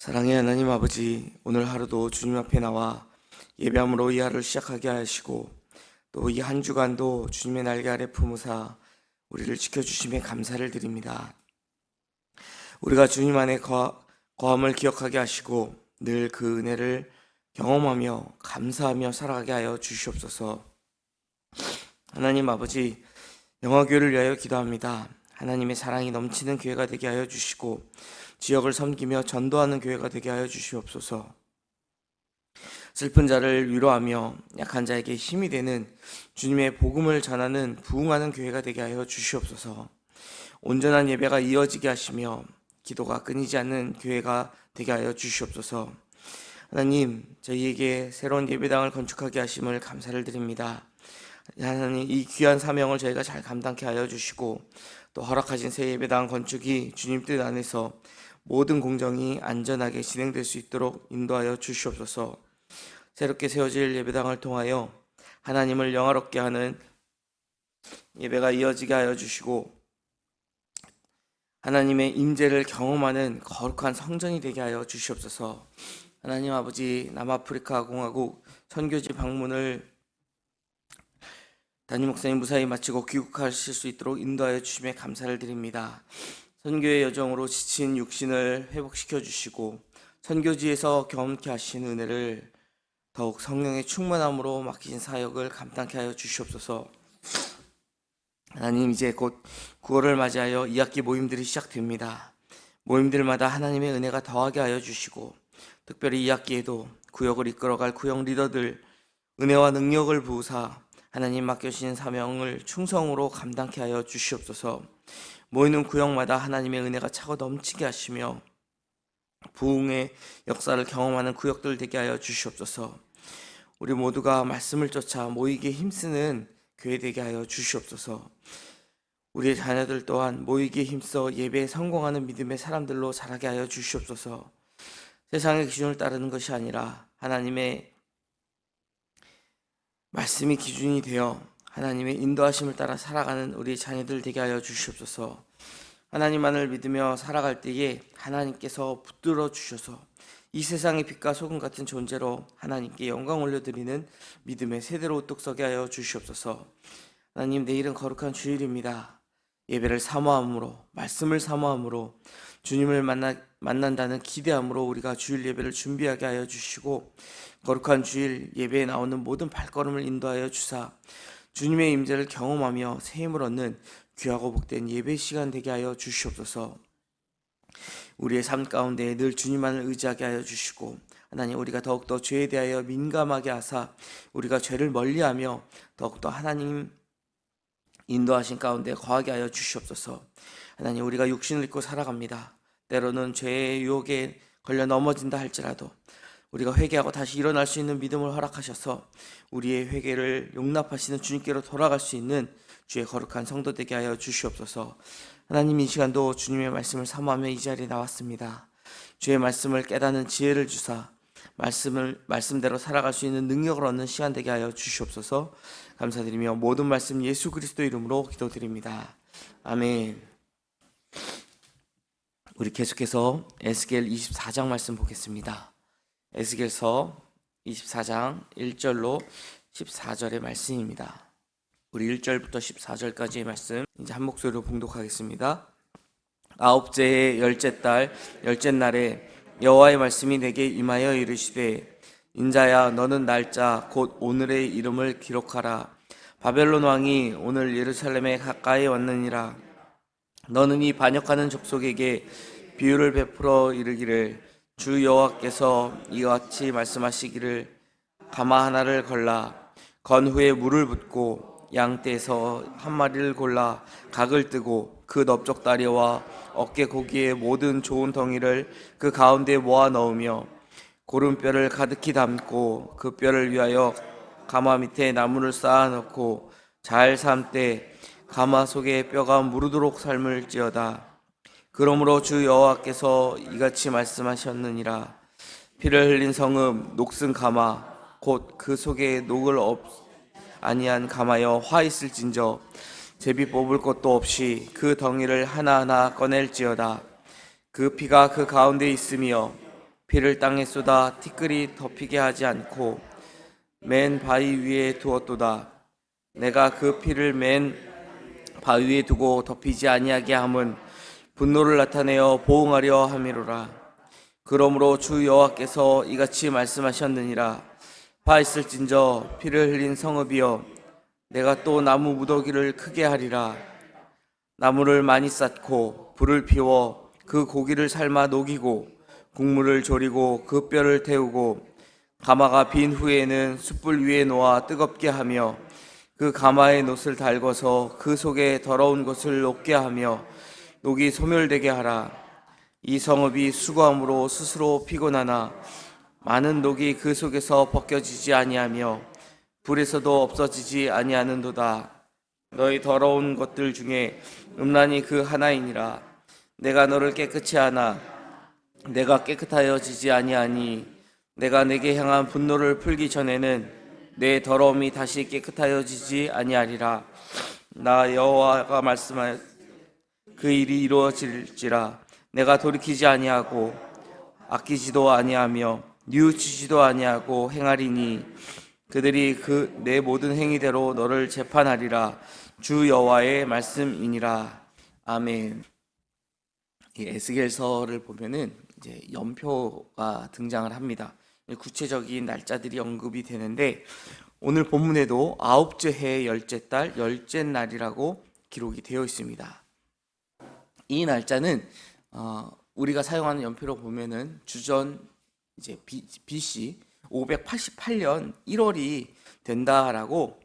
사랑의 하나님 아버지, 오늘 하루도 주님 앞에 나와 예배함으로 이 하루를 시작하게 하시고 또 이 한 주간도 주님의 날개 아래 품으사 우리를 지켜주심에 감사를 드립니다. 우리가 주님 안에 거함을 기억하게 하시고 늘 그 은혜를 경험하며 감사하며 살아가게 하여 주시옵소서. 하나님 아버지, 영화교회를 위하여 기도합니다. 하나님의 사랑이 넘치는 교회가 되게 하여 주시고 지역을 섬기며 전도하는 교회가 되게 하여 주시옵소서. 슬픈 자를 위로하며 약한 자에게 힘이 되는 주님의 복음을 전하는 부흥하는 교회가 되게 하여 주시옵소서. 온전한 예배가 이어지게 하시며 기도가 끊이지 않는 교회가 되게 하여 주시옵소서. 하나님, 저희에게 새로운 예배당을 건축하게 하심을 감사를 드립니다. 하나님, 이 귀한 사명을 저희가 잘 감당케 하여 주시고 또 허락하신 새 예배당 건축이 주님 뜻 안에서 모든 공정이 안전하게 진행될 수 있도록 인도하여 주시옵소서. 새롭게 세워질 예배당을 통하여 하나님을 영화롭게 하는 예배가 이어지게 하여 주시고 하나님의 임재를 경험하는 거룩한 성전이 되게 하여 주시옵소서. 하나님 아버지, 남아프리카 공화국 선교지 방문을 담임 목사님 무사히 마치고 귀국하실 수 있도록 인도하여 주심에 감사를 드립니다. 선교의 여정으로 지친 육신을 회복시켜 주시고 선교지에서 경험케 하신 은혜를 더욱 성령의 충만함으로 맡기신 사역을 감당케 하여 주시옵소서. 하나님, 이제 곧 9월을 맞이하여 2학기 모임들이 시작됩니다. 모임들마다 하나님의 은혜가 더하게 하여 주시고 특별히 2학기에도 구역을 이끌어갈 구역 리더들 은혜와 능력을 부으사 하나님 맡겨주신 사명을 충성으로 감당케 하여 주시옵소서. 모이는 구역마다 하나님의 은혜가 차고 넘치게 하시며 부흥의 역사를 경험하는 구역들 되게 하여 주시옵소서. 우리 모두가 말씀을 쫓아 모이기에 힘쓰는 교회 되게 하여 주시옵소서. 우리의 자녀들 또한 모이기에 힘써 예배에 성공하는 믿음의 사람들로 자라게 하여 주시옵소서. 세상의 기준을 따르는 것이 아니라 하나님의 말씀이 기준이 되어 하나님의 인도하심을 따라 살아가는 우리 자녀들 되게 하여 주시옵소서. 하나님만을 믿으며 살아갈 때에 하나님께서 붙들어 주셔서 이 세상의 빛과 소금 같은 존재로 하나님께 영광 올려드리는 믿음의 세대로 우뚝 서게 하여 주시옵소서. 하나님, 내일은 거룩한 주일입니다. 예배를 사모함으로, 말씀을 사모함으로, 주님을 만난다는 기대함으로 우리가 주일 예배를 준비하게 하여 주시고 거룩한 주일 예배에 나오는 모든 발걸음을 인도하여 주사 주님의 임재를 경험하며 새 힘을 얻는 귀하고 복된 예배 시간 되게 하여 주시옵소서. 우리의 삶 가운데 늘 주님만을 의지하게 하여 주시고 하나님, 우리가 더욱더 죄에 대하여 민감하게 하사 우리가 죄를 멀리하며 더욱더 하나님 인도하신 가운데 거하게 하여 주시옵소서. 하나님, 우리가 육신을 입고 살아갑니다. 때로는 죄의 유혹에 걸려 넘어진다 할지라도 우리가 회개하고 다시 일어날 수 있는 믿음을 허락하셔서 우리의 회개를 용납하시는 주님께로 돌아갈 수 있는 주의 거룩한 성도 되게 하여 주시옵소서. 하나님, 이 시간도 주님의 말씀을 사모하며 이 자리에 나왔습니다. 주의 말씀을 깨닫는 지혜를 주사 말씀대로 살아갈 수 있는 능력을 얻는 시간 되게 하여 주시옵소서. 감사드리며 모든 말씀 예수 그리스도 이름으로 기도드립니다. 아멘. 우리 계속해서 에스겔 24장 말씀 보겠습니다. 에스겔서 24장 1절로 14절의 말씀입니다. 우리 1절부터 14절까지의 말씀 이제 한 목소리로 봉독하겠습니다. 아홉째의 열째 달 열째 날에 여호와의 말씀이 내게 임하여 이르시되 인자야, 너는 날짜 곧 오늘의 이름을 기록하라. 바벨론 왕이 오늘 예루살렘에 가까이 왔느니라. 너는 이 반역하는 족속에게 비유를 베풀어 이르기를 주 여호와께서 이와 같이 말씀하시기를 가마 하나를 걸라. 건 후에 물을 붓고 양떼에서 한 마리를 골라 각을 뜨고 그 넓적다리와 어깨 고기의 모든 좋은 덩이를 그 가운데 모아 넣으며 고른 뼈를 가득히 담고 그 뼈를 위하여 가마 밑에 나무를 쌓아 넣고 잘 삶되 가마 속에 뼈가 무르도록 삶을지어다. 그러므로 주 여호와께서 이같이 말씀하셨느니라. 피를 흘린 성읍 녹슨 가마 곧 그 속에 녹을 아니한 가마여 화 있을진저 제비 뽑을 것도 없이 그 덩이를 하나하나 꺼낼지어다. 그 피가 그 가운데 있으며 피를 땅에 쏟아 티끌이 덮이게 하지 않고 맨 바위 위에 두었도다. 내가 그 피를 맨 바위 위에 두고 덮이지 아니하게 함은 분노를 나타내어 보응하려 함이로라. 그러므로 주 여호와께서 이같이 말씀하셨느니라. 바 있을진저 피를 흘린 성읍이여, 내가 또 나무 무더기를 크게 하리라. 나무를 많이 쌓고 불을 피워 그 고기를 삶아 녹이고 국물을 졸이고 그 뼈를 태우고 가마가 빈 후에는 숯불 위에 놓아 뜨겁게 하며 그 가마에 놋을 달궈서 그 속에 더러운 것을 녹게 하며 녹이 소멸되게 하라. 이 성읍이 수고함으로 스스로 피곤하나 많은 녹이 그 속에서 벗겨지지 아니하며 불에서도 없어지지 아니하는도다. 너희 더러운 것들 중에 음란이 그 하나이니라. 내가 너를 깨끗이 하나 내가 깨끗하여지지 아니하니 내가 내게 향한 분노를 풀기 전에는 내 더러움이 다시 깨끗하여지지 아니하리라. 나 여호와가 말씀하여 그 일이 이루어질지라. 내가 돌이키지 아니하고 아끼지도 아니하며 뉘우치지도 아니하고 행하리니 그들이 그 내 모든 행위대로 너를 재판하리라. 주 여호와의 말씀이니라. 아멘. 이 에스겔서를 보면은 이제 연표가 등장을 합니다. 구체적인 날짜들이 언급이 되는데 오늘 본문에도 아홉째 해 열째 달 열째 날이라고 기록이 되어 있습니다. 이 날짜는 우리가 사용하는 연표로 보면은 주전 이제 BC 588년 1월이 된다라고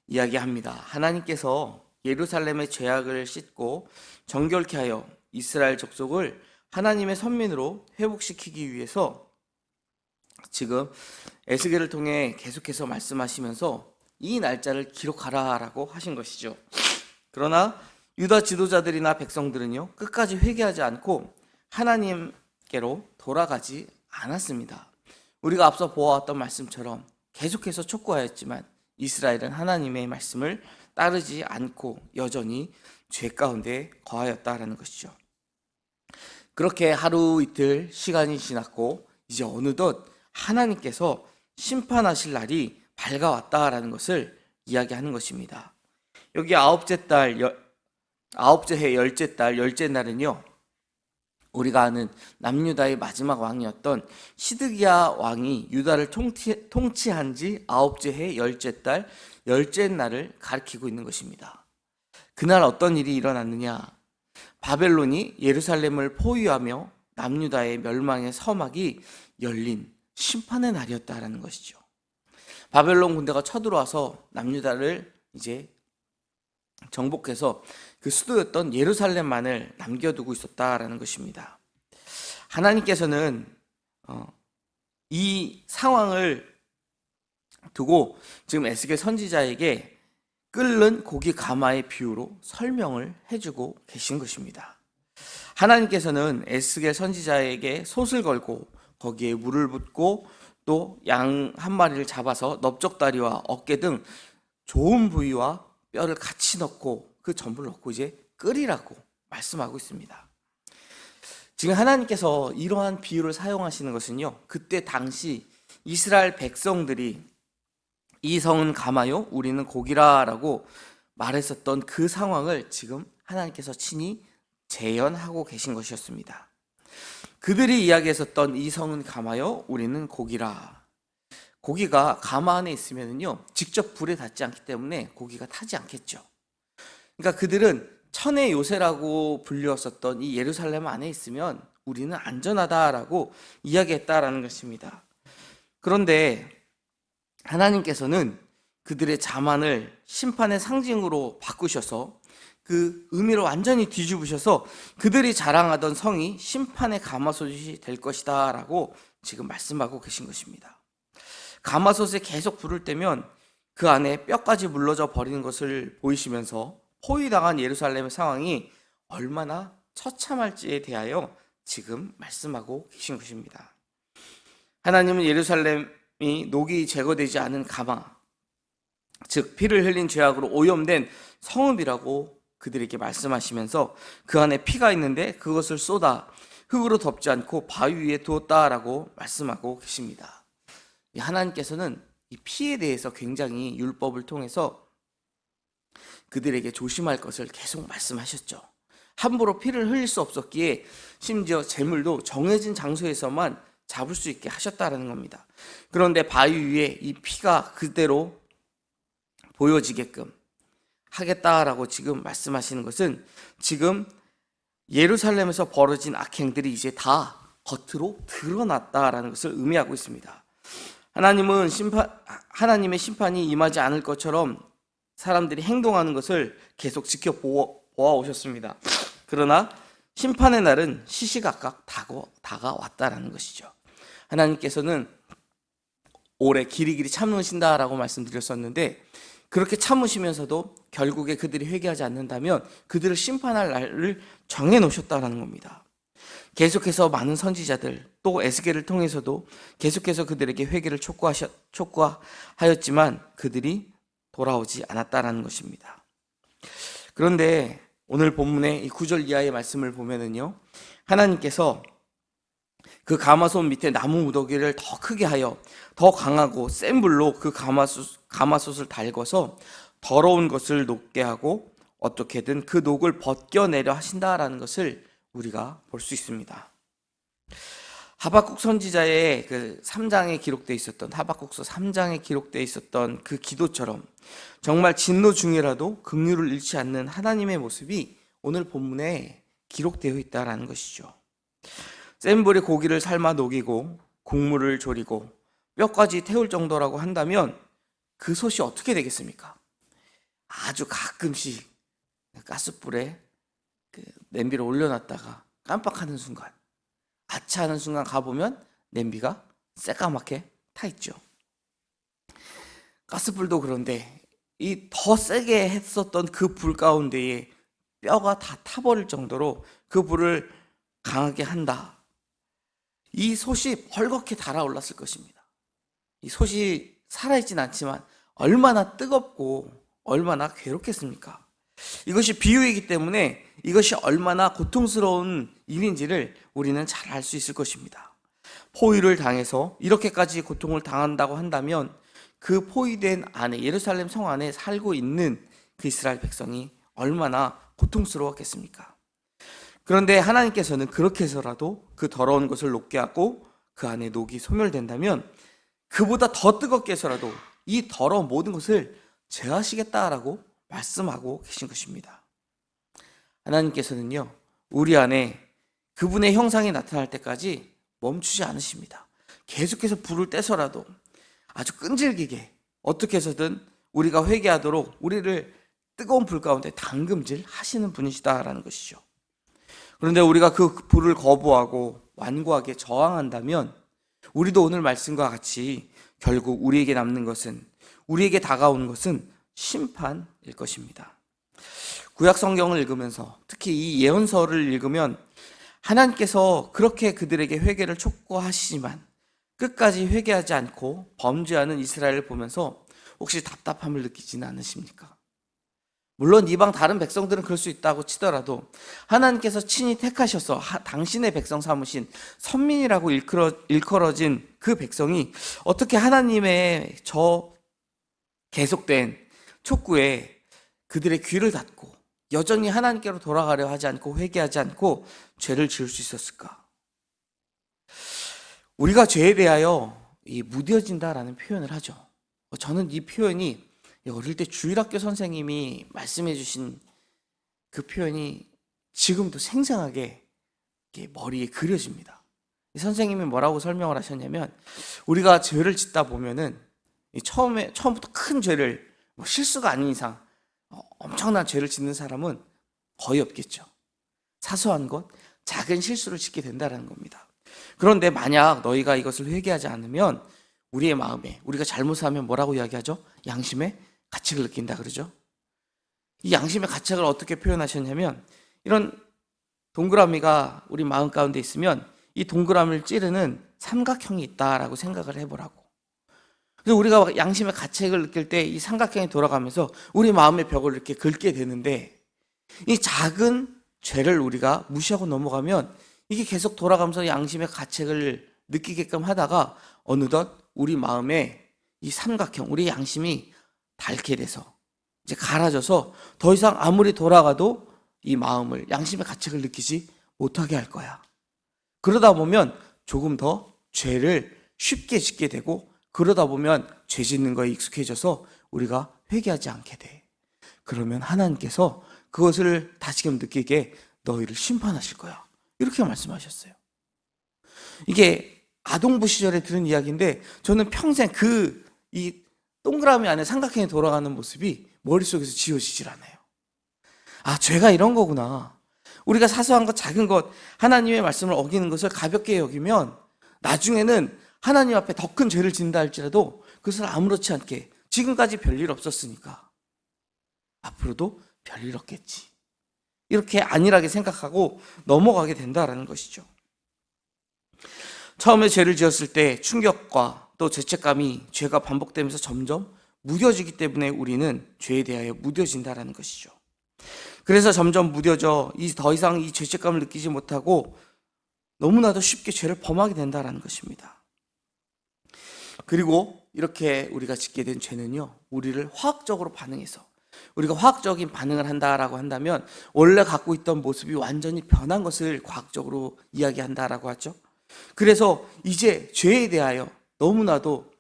이야기합니다. 하나님께서 예루살렘의 죄악을 씻고 정결케 하여 이스라엘 족속을 하나님의 선민으로 회복시키기 위해서 지금 에스겔을 통해 계속해서 말씀하시면서 이 날짜를 기록하라라고 하신 것이죠. 그러나 유다 지도자들이나 백성들은요, 끝까지 회개하지 않고 하나님께로 돌아가지 않았습니다. 우리가 앞서 보아왔던 말씀처럼 계속해서 촉구하였지만 이스라엘은 하나님의 말씀을 따르지 않고 여전히 죄 가운데 거하였다라는 것이죠. 그렇게 하루 이틀 시간이 지났고 이제 어느덧 하나님께서 심판하실 날이 밝아왔다라는 것을 이야기하는 것입니다. 여기 아홉째 해 열째 달 열째 날은요, 우리가 아는 남유다의 마지막 왕이었던 시드기야 왕이 유다를 통치한 지 아홉째 해 열째 달 열째 날을 가리키고 있는 것입니다. 그날 어떤 일이 일어났느냐? 바벨론이 예루살렘을 포위하며 남유다의 멸망의 서막이 열린 심판의 날이었다라는 것이죠. 바벨론 군대가 쳐들어와서 남유다를 이제 정복해서 그 수도였던 예루살렘만을 남겨두고 있었다라는 것입니다. 하나님께서는 이 상황을 두고 지금 에스겔 선지자에게 끓는 고기 가마의 비유로 설명을 해주고 계신 것입니다. 하나님께서는 에스겔 선지자에게 솥을 걸고 거기에 물을 붓고 또 양 한 마리를 잡아서 넓적다리와 어깨 등 좋은 부위와 뼈를 같이 넣고 그 전부를 넣고 이제 끓이라고 말씀하고 있습니다. 지금 하나님께서 이러한 비유를 사용하시는 것은요, 그때 당시 이스라엘 백성들이 이 성은 가마요 우리는 고기라 라고 말했었던 그 상황을 지금 하나님께서 친히 재현하고 계신 것이었습니다. 그들이 이야기했었던 이 성은 가마요 우리는 고기라. 고기가 가마 안에 있으면요 직접 불에 닿지 않기 때문에 고기가 타지 않겠죠. 그러니까 그들은 천의 요새라고 불렸었던 이 예루살렘 안에 있으면 우리는 안전하다라고 이야기했다라는 것입니다. 그런데 하나님께서는 그들의 자만을 심판의 상징으로 바꾸셔서 그 의미를 완전히 뒤집으셔서 그들이 자랑하던 성이 심판의 가마솥이 될 것이다 라고 지금 말씀하고 계신 것입니다. 가마솥에 계속 불을 떼면 그 안에 뼈까지 물러져 버리는 것을 보이시면서 포위당한 예루살렘의 상황이 얼마나 처참할지에 대하여 지금 말씀하고 계신 것입니다. 하나님은 예루살렘이 녹이 제거되지 않은 가마, 즉 피를 흘린 죄악으로 오염된 성읍이라고 그들에게 말씀하시면서 그 안에 피가 있는데 그것을 쏟아 흙으로 덮지 않고 바위 위에 두었다라고 말씀하고 계십니다. 하나님께서는 이 피에 대해서 굉장히 율법을 통해서 그들에게 조심할 것을 계속 말씀하셨죠. 함부로 피를 흘릴 수 없었기에 심지어 제물도 정해진 장소에서만 잡을 수 있게 하셨다라는 겁니다. 그런데 바위 위에 이 피가 그대로 보여지게끔 하겠다라고 지금 말씀하시는 것은 지금 예루살렘에서 벌어진 악행들이 이제 다 겉으로 드러났다라는 것을 의미하고 있습니다. 하나님의 심판이 임하지 않을 것처럼 사람들이 행동하는 것을 계속 지켜보아 오셨습니다. 그러나 심판의 날은 시시각각 다가왔다라는 것이죠. 하나님께서는 오래 길이길이 참으신다라고 말씀드렸었는데, 그렇게 참으시면서도 결국에 그들이 회개하지 않는다면 그들을 심판할 날을 정해 놓으셨다라는 겁니다. 계속해서 많은 선지자들 또 에스겔을 통해서도 계속해서 그들에게 회개를 촉구하였지만 그들이 돌아오지 않았다라는 것입니다. 그런데 오늘 본문의 이 9절 이하의 말씀을 보면은요, 하나님께서 그 가마솥 밑에 나무 무더기를 더 크게 하여 더 강하고 센 불로 그 가마솥을 달궈서 더러운 것을 녹게 하고 어떻게든 그 녹을 벗겨내려 하신다라는 것을 우리가 볼 수 있습니다. 하박국 선지자의 그 3장에 기록되어 있었던, 하박국서 3장에 기록되어 있었던 그 기도처럼 정말 진노 중이라도 긍휼을 잃지 않는 하나님의 모습이 오늘 본문에 기록되어 있다라는 것이죠. 센 불에 고기를 삶아 녹이고 국물을 졸이고 뼈까지 태울 정도라고 한다면 그 솥이 어떻게 되겠습니까? 아주 가끔씩 가스불에 그 냄비를 올려놨다가 깜빡하는 순간, 아차하는 순간 가보면 냄비가 새까맣게 타 있죠. 가스불도 그런데 이 더 세게 했었던 그 불 가운데에 뼈가 다 타버릴 정도로 그 불을 강하게 한다. 이 솥이 벌겋게 달아올랐을 것입니다. 이 솥이 살아있진 않지만 얼마나 뜨겁고 얼마나 괴롭겠습니까? 이것이 비유이기 때문에 이것이 얼마나 고통스러운 일인지를 우리는 잘 알 수 있을 것입니다. 포위를 당해서 이렇게까지 고통을 당한다고 한다면 그 포위된 안에, 예루살렘 성 안에 살고 있는 그 이스라엘 백성이 얼마나 고통스러웠겠습니까? 그런데 하나님께서는 그렇게 해서라도 그 더러운 것을 녹게 하고 그 안에 녹이 소멸된다면 그보다 더 뜨겁게 해서라도 이 더러운 모든 것을 제하시겠다라고 말씀하고 계신 것입니다. 하나님께서는요, 우리 안에 그분의 형상이 나타날 때까지 멈추지 않으십니다. 계속해서 불을 떼서라도 아주 끈질기게 어떻게 해서든 우리가 회개하도록 우리를 뜨거운 불 가운데 담금질 하시는 분이시다라는 것이죠. 그런데 우리가 그 불을 거부하고 완고하게 저항한다면 우리도 오늘 말씀과 같이 결국 우리에게 남는 것은, 우리에게 다가오는 것은 심판일 것입니다. 구약 성경을 읽으면서 특히 이 예언서를 읽으면 하나님께서 그렇게 그들에게 회개를 촉구하시지만 끝까지 회개하지 않고 범죄하는 이스라엘을 보면서 혹시 답답함을 느끼지는 않으십니까? 물론 이방 다른 백성들은 그럴 수 있다고 치더라도 하나님께서 친히 택하셔서 당신의 백성 삼으신 선민이라고 일컬어진 그 백성이 어떻게 하나님의 저 계속된 촉구에 그들의 귀를 닫고 여전히 하나님께로 돌아가려 하지 않고 회개하지 않고 죄를 지을 수 있었을까? 우리가 죄에 대하여 무뎌진다라는 표현을 하죠. 저는 이 표현이 어릴 때 주일학교 선생님이 말씀해 주신 그 표현이 지금도 생생하게 머리에 그려집니다. 이 선생님이 뭐라고 설명을 하셨냐면, 우리가 죄를 짓다 보면은 처음부터 큰 죄를, 실수가 아닌 이상 엄청난 죄를 짓는 사람은 거의 없겠죠. 사소한 것, 작은 실수를 짓게 된다는 겁니다. 그런데 만약 너희가 이것을 회개하지 않으면 우리의 마음에, 우리가 잘못하면 뭐라고 이야기하죠? 양심의 가책을 느낀다 그러죠. 이 양심의 가책을 어떻게 표현하셨냐면, 이런 동그라미가 우리 마음 가운데 있으면 이 동그라미를 찌르는 삼각형이 있다라고 생각을 해보라고. 그래서 우리가 양심의 가책을 느낄 때 이 삼각형이 돌아가면서 우리 마음의 벽을 이렇게 긁게 되는데, 이 작은 죄를 우리가 무시하고 넘어가면 이게 계속 돌아가면서 양심의 가책을 느끼게끔 하다가 어느덧 우리 마음에 이 삼각형, 우리 양심이 닳게 돼서 이제 갈아져서 더 이상 아무리 돌아가도 이 마음을, 양심의 가책을 느끼지 못하게 할 거야. 그러다 보면 조금 더 죄를 쉽게 짓게 되고, 그러다 보면 죄 짓는 거에 익숙해져서 우리가 회개하지 않게 돼. 그러면 하나님께서 그것을 다시금 느끼게 너희를 심판하실 거야. 이렇게 말씀하셨어요. 이게 아동부 시절에 들은 이야기인데, 저는 평생 이 동그라미 안에 삼각형이 돌아가는 모습이 머릿속에서 지워지질 않아요. 아, 죄가 이런 거구나. 우리가 사소한 것, 작은 것, 하나님의 말씀을 어기는 것을 가볍게 여기면 나중에는 하나님 앞에 더 큰 죄를 짓는다 할지라도 그것을 아무렇지 않게, 지금까지 별일 없었으니까 앞으로도 별일 없겠지, 이렇게 안일하게 생각하고 넘어가게 된다라는 것이죠. 처음에 죄를 지었을 때 충격과 또 죄책감이 죄가 반복되면서 점점 무뎌지기 때문에 우리는 죄에 대하여 무뎌진다라는 것이죠. 그래서 점점 무뎌져 더 이상 이 죄책감을 느끼지 못하고 너무나도 쉽게 죄를 범하게 된다라는 것입니다. 그리고 이렇게 우리가 짓게 된 죄는요, 우리를 화학적으로 반응해서, 우리가 화학적인 반응을 한다라고 한다면 원래 갖고 있던 모습이 완전히 변한 것을 과학적으로 이야기한다라고 하죠. 그래서 이제 죄에 대하여 너무나도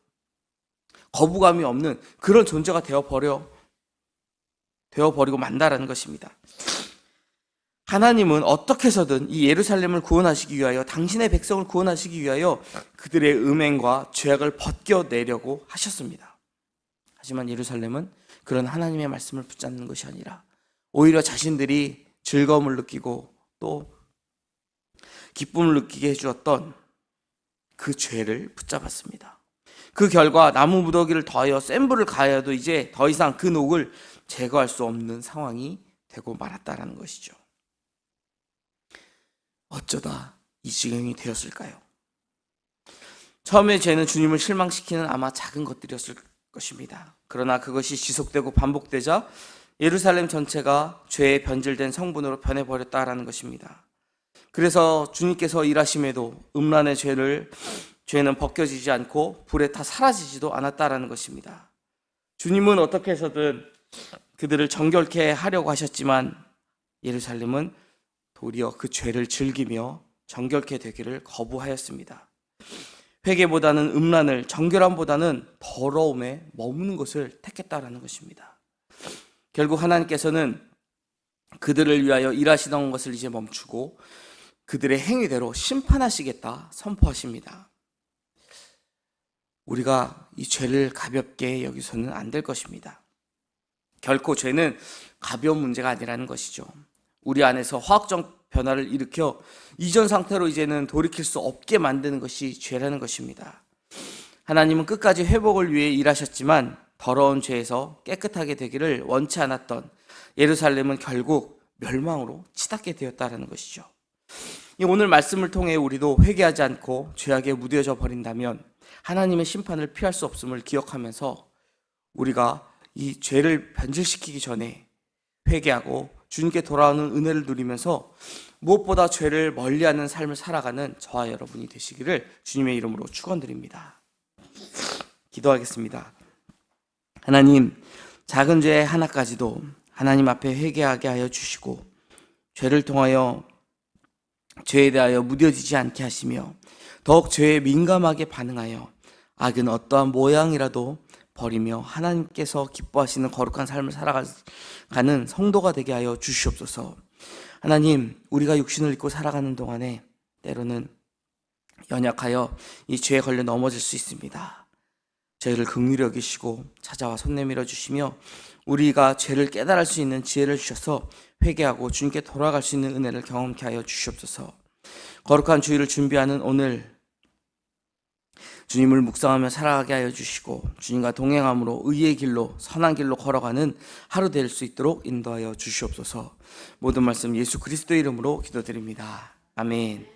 거부감이 없는 그런 존재가 되어버리고 만다라는 것입니다. 하나님은 어떻게 해서든 이 예루살렘을 구원하시기 위하여, 당신의 백성을 구원하시기 위하여 그들의 음행과 죄악을 벗겨내려고 하셨습니다. 하지만 예루살렘은 그런 하나님의 말씀을 붙잡는 것이 아니라 오히려 자신들이 즐거움을 느끼고 또 기쁨을 느끼게 해주었던 그 죄를 붙잡았습니다. 그 결과 나무 무더기를 더하여 센 불을 가하여도 이제 더 이상 그 녹을 제거할 수 없는 상황이 되고 말았다라는 것이죠. 어쩌다 이 지경이 되었을까요? 처음에 죄는 주님을 실망시키는 아마 작은 것들이었을 것입니다. 그러나 그것이 지속되고 반복되자 예루살렘 전체가 죄에 변질된 성분으로 변해버렸다라는 것입니다. 그래서 주님께서 일하심에도 음란의 죄는 벗겨지지 않고 불에 타 사라지지도 않았다라는 것입니다. 주님은 어떻게 해서든 그들을 정결케 하려고 하셨지만 예루살렘은 도리어 그 죄를 즐기며 정결케 되기를 거부하였습니다. 회개보다는 음란을, 정결함보다는 더러움에 머무는 것을 택했다라는 것입니다. 결국 하나님께서는 그들을 위하여 일하시던 것을 이제 멈추고 그들의 행위대로 심판하시겠다 선포하십니다. 우리가 이 죄를 가볍게 여기서는 안 될 것입니다. 결코 죄는 가벼운 문제가 아니라는 것이죠. 우리 안에서 화학적 변화를 일으켜 이전 상태로 이제는 돌이킬 수 없게 만드는 것이 죄라는 것입니다. 하나님은 끝까지 회복을 위해 일하셨지만 더러운 죄에서 깨끗하게 되기를 원치 않았던 예루살렘은 결국 멸망으로 치닫게 되었다는 것이죠. 오늘 말씀을 통해 우리도 회개하지 않고 죄악에 무뎌져 버린다면 하나님의 심판을 피할 수 없음을 기억하면서 우리가 이 죄를 변질시키기 전에 회개하고 주님께 돌아오는 은혜를 누리면서 무엇보다 죄를 멀리하는 삶을 살아가는 저와 여러분이 되시기를 주님의 이름으로 축원드립니다. 기도하겠습니다. 하나님, 작은 죄 하나까지도 하나님 앞에 회개하게 하여 주시고 죄를 통하여 죄에 대하여 무뎌지지 않게 하시며 더욱 죄에 민감하게 반응하여 악은 어떠한 모양이라도 버리며 하나님께서 기뻐하시는 거룩한 삶을 살아가는 성도가 되게 하여 주시옵소서. 하나님, 우리가 육신을 입고 살아가는 동안에 때로는 연약하여 이 죄에 걸려 넘어질 수 있습니다. 저희를 긍휼히 여기시고 찾아와 손 내밀어 주시며 우리가 죄를 깨달을 수 있는 지혜를 주셔서 회개하고 주님께 돌아갈 수 있는 은혜를 경험케 하여 주시옵소서. 거룩한 주일을 준비하는 오늘 주님을 묵상하며 살아가게 하여 주시고 주님과 동행함으로 의의 길로 선한 길로 걸어가는 하루 될 수 있도록 인도하여 주시옵소서. 모든 말씀 예수 그리스도의 이름으로 기도드립니다. 아멘.